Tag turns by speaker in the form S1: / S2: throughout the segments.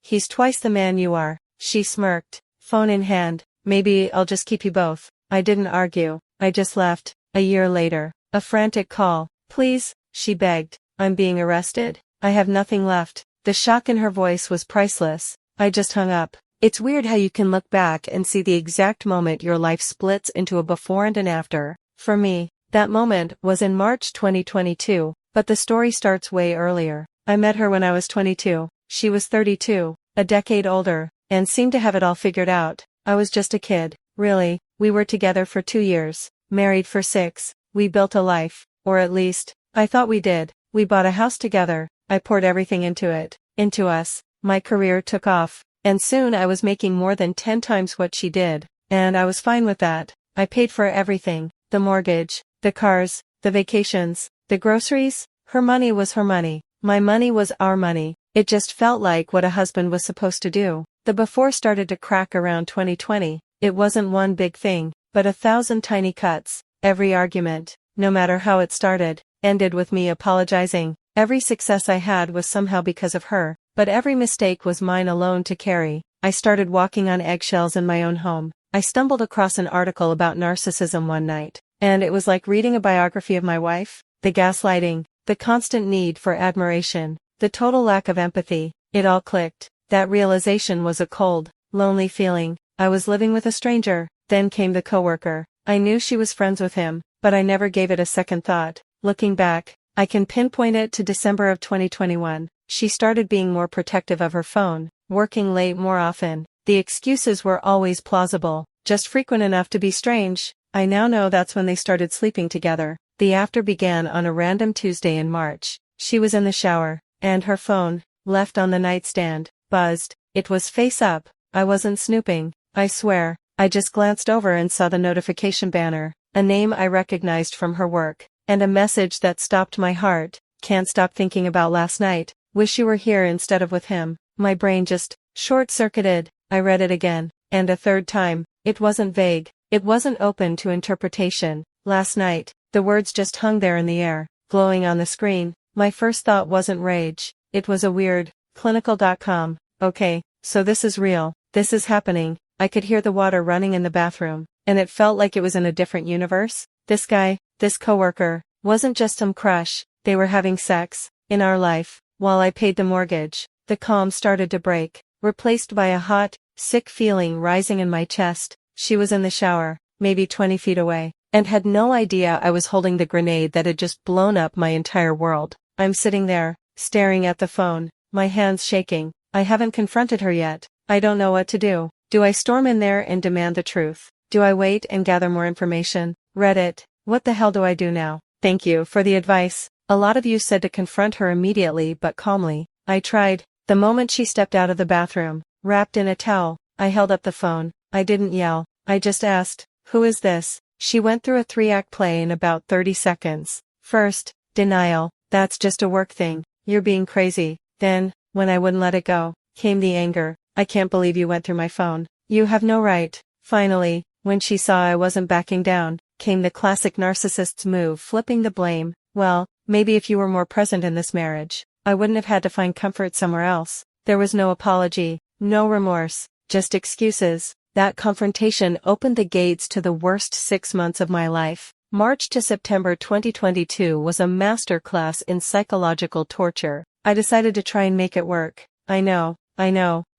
S1: He's twice the man you are. She smirked, phone in hand. Maybe I'll just keep you both. I didn't argue. I just left. A year later, a frantic call. Please, she begged. I'm being arrested. I have nothing left. The shock in her voice was priceless. I just hung up. It's weird how you can look back and see the exact moment your life splits into a before and an after. For me, that moment was in March 2022, but the story starts way earlier. I met her when I was 22. She was 32, a decade older, and seemed to have it all figured out. I was just a kid, really. We were together for 2 years, married for 6. We built a life, or at least, I thought we did. We bought a house together. I poured everything into it, into us. My career took off, and soon I was making more than 10 times what she did, and I was fine with that. I paid for everything, the mortgage, the cars, the vacations, the groceries. Her money was her money. My money was our money. It just felt like what a husband was supposed to do. The before started to crack around 2020. It wasn't one big thing, but 1,000 tiny cuts. Every argument, no matter how it started, ended with me apologizing. Every success I had was somehow because of her, but every mistake was mine alone to carry. I started walking on eggshells in my own home. I stumbled across an article about narcissism one night, and it was like reading a biography of my wife. The gaslighting, the constant need for admiration, the total lack of empathy. It all clicked. That realization was a cold, lonely feeling. I was living with a stranger. Then came the coworker. I knew she was friends with him, but I never gave it a second thought. Looking back, I can pinpoint it to December of 2021. She started being more protective of her phone, working late more often. The excuses were always plausible, just frequent enough to be strange. I now know that's when they started sleeping together. The after began on a random Tuesday in March. She was in the shower, and her phone, left on the nightstand, buzzed. It was face up. I wasn't snooping, I swear. I just glanced over and saw the notification banner, a name I recognized from her work, and a message that stopped my heart. Can't stop thinking about last night. Wish you were here instead of with him. My brain just short-circuited. I read it again, and a third time. It wasn't vague. It wasn't open to interpretation. Last night, the words just hung there in the air, glowing on the screen. My first thought wasn't rage. It was a weird, clinical.com. Okay, so this is real. This is happening. I could hear the water running in the bathroom, and it felt like it was in a different universe. This guy, this coworker, wasn't just some crush. They were having sex, in our life, while I paid the mortgage. The calm started to break, replaced by a hot, sick feeling rising in my chest. She was in the shower, maybe 20 feet away, and had no idea I was holding the grenade that had just blown up my entire world. I'm sitting there, staring at the phone, my hands shaking. I haven't confronted her yet. I don't know what to do. Do I storm in there and demand the truth? Do I wait and gather more information? Reddit. What the hell do I do now? Thank you for the advice. A lot of you said to confront her immediately but calmly. I tried. The moment she stepped out of the bathroom, wrapped in a towel, I held up the phone. I didn't yell. I just asked, who is this? She went through a 3-act play in about 30 seconds. First, denial. That's just a work thing. You're being crazy. Then, when I wouldn't let it go, came the anger. I can't believe you went through my phone. You have no right. Finally, when she saw I wasn't backing down, came the classic narcissist's move, flipping the blame. Well, maybe if you were more present in this marriage, I wouldn't have had to find comfort somewhere else. There was no apology, no remorse, just excuses. That confrontation opened the gates to the worst 6 months of my life. March to September 2022 was a masterclass in psychological torture. I decided to try and make it work. I know,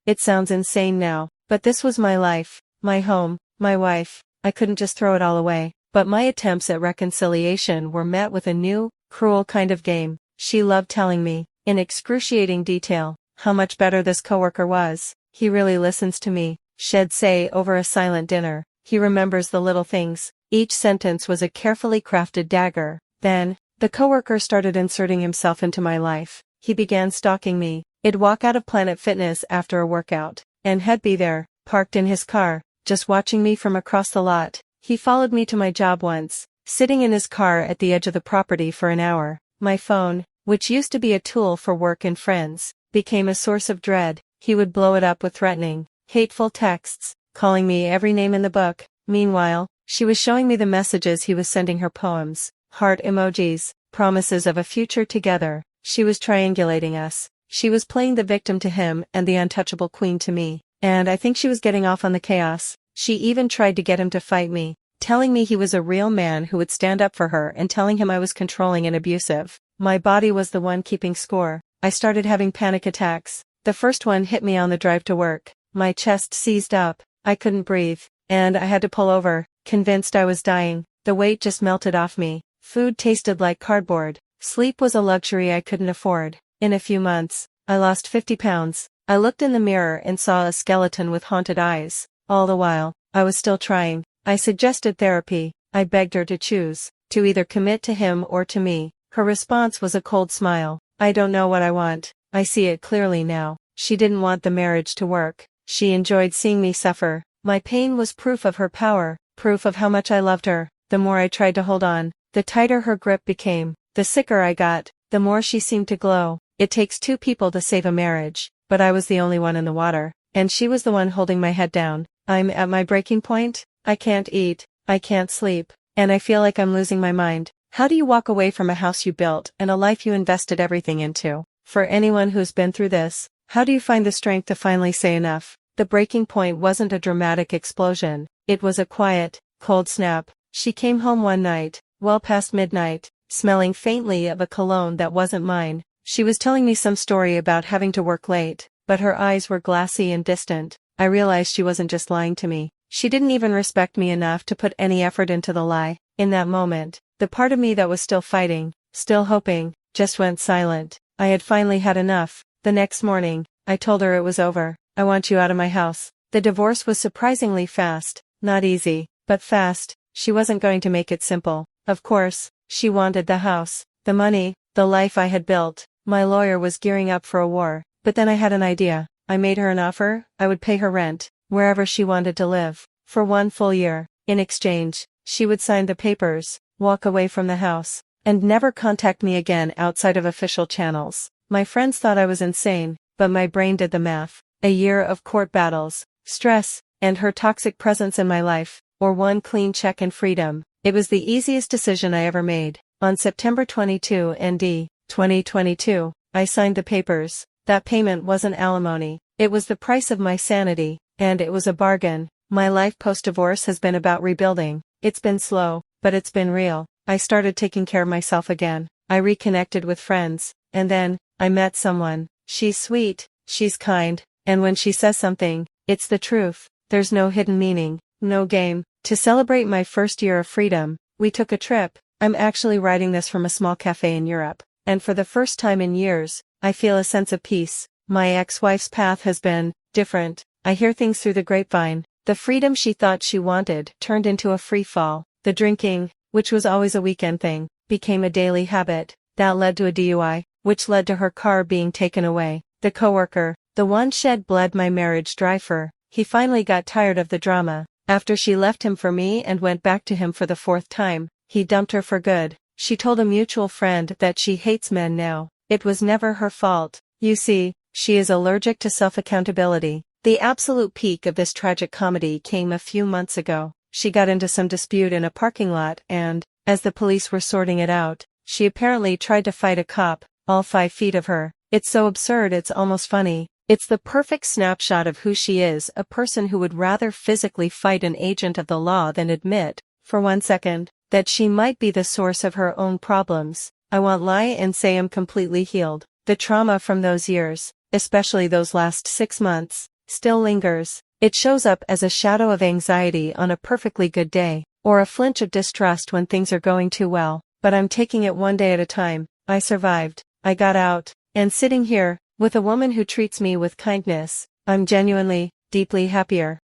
S1: it sounds insane now, but this was my life, my home, my wife. I couldn't just throw it all away. But my attempts at reconciliation were met with a new, cruel kind of game. She loved telling me, in excruciating detail, how much better this coworker was. He really listens to me, she'd say over a silent dinner. He remembers the little things. Each sentence was a carefully crafted dagger. Then, the coworker started inserting himself into my life. He began stalking me. He'd walk out of Planet Fitness after a workout, and he'd be there, parked in his car, just watching me from across the lot. He followed me to my job once, sitting in his car at the edge of the property for an hour. My phone, which used to be a tool for work and friends, became a source of dread. He would blow it up with threatening, hateful texts, calling me every name in the book. Meanwhile, she was showing me the messages he was sending her: poems, heart emojis, promises of a future together. She was triangulating us. She was playing the victim to him and the untouchable queen to me. And I think she was getting off on the chaos. She even tried to get him to fight me, telling me he was a real man who would stand up for her and telling him I was controlling and abusive. My body was the one keeping score. I started having panic attacks. The first one hit me on the drive to work. My chest seized up. I couldn't breathe. And I had to pull over, convinced I was dying. The weight just melted off me. Food tasted like cardboard. Sleep was a luxury I couldn't afford. In a few months, I lost 50 pounds. I looked in the mirror and saw a skeleton with haunted eyes. All the while, I was still trying. I suggested therapy. I begged her to choose, to either commit to him or to me. Her response was a cold smile. I don't know what I want. I see it clearly now. She didn't want the marriage to work. She enjoyed seeing me suffer. My pain was proof of her power, proof of how much I loved her. The more I tried to hold on, the tighter her grip became. The sicker I got, the more she seemed to glow. It takes two people to save a marriage, but I was the only one in the water, and she was the one holding my head down. I'm at my breaking point. I can't eat, I can't sleep, and I feel like I'm losing my mind. How do you walk away from a house you built and a life you invested everything into? For anyone who's been through this, how do you find the strength to finally say enough? The breaking point wasn't a dramatic explosion. It was a quiet, cold snap. She came home one night, well past midnight, smelling faintly of a cologne that wasn't mine. She was telling me some story about having to work late, but her eyes were glassy and distant. I realized she wasn't just lying to me. She didn't even respect me enough to put any effort into the lie. In that moment, the part of me that was still fighting, still hoping, just went silent. I had finally had enough. The next morning, I told her it was over. I want you out of my house. The divorce was surprisingly fast. Not easy, but fast. She wasn't going to make it simple. Of course, she wanted the house, the money, the life I had built. My lawyer was gearing up for a war. But then I had an idea. I made her an offer. I would pay her rent, wherever she wanted to live, for 1 full year. In exchange, she would sign the papers, walk away from the house, and never contact me again outside of official channels. My friends thought I was insane, but my brain did the math. A year of court battles, stress, and her toxic presence in my life, or one clean check and freedom. It was the easiest decision I ever made. On September 22 ND, 2022, I signed the papers. That payment wasn't alimony. It was the price of my sanity, and it was a bargain. My life post-divorce has been about rebuilding. It's been slow, but it's been real. I started taking care of myself again. I reconnected with friends, and then, I met someone. She's sweet, she's kind, and when she says something, it's the truth. There's no hidden meaning, no game. To celebrate my first year of freedom, we took a trip. I'm actually writing this from a small cafe in Europe, and for the first time in years, I feel a sense of peace. My ex-wife's path has been different. I hear things through the grapevine. The freedom she thought she wanted turned into a free fall. The drinking, which was always a weekend thing, became a daily habit. That led to a DUI, which led to her car being taken away. The coworker, the one shed bled my marriage dry for, he finally got tired of the drama. After she left him for me and went back to him for the 4th time, he dumped her for good. She told a mutual friend that she hates men now. It was never her fault. You see, she is allergic to self-accountability. The absolute peak of this tragic comedy came a few months ago. She got into some dispute in a parking lot and, as the police were sorting it out, she apparently tried to fight a cop, all 5 feet of her. It's so absurd it's almost funny. It's the perfect snapshot of who she is, a person who would rather physically fight an agent of the law than admit, for 1 second, that she might be the source of her own problems. I won't lie and say I'm completely healed. The trauma from those years, especially those last 6 months, still lingers. It shows up as a shadow of anxiety on a perfectly good day, or a flinch of distrust when things are going too well. But I'm taking it one day at a time. I survived. I got out. And sitting here, with a woman who treats me with kindness, I'm genuinely, deeply happier.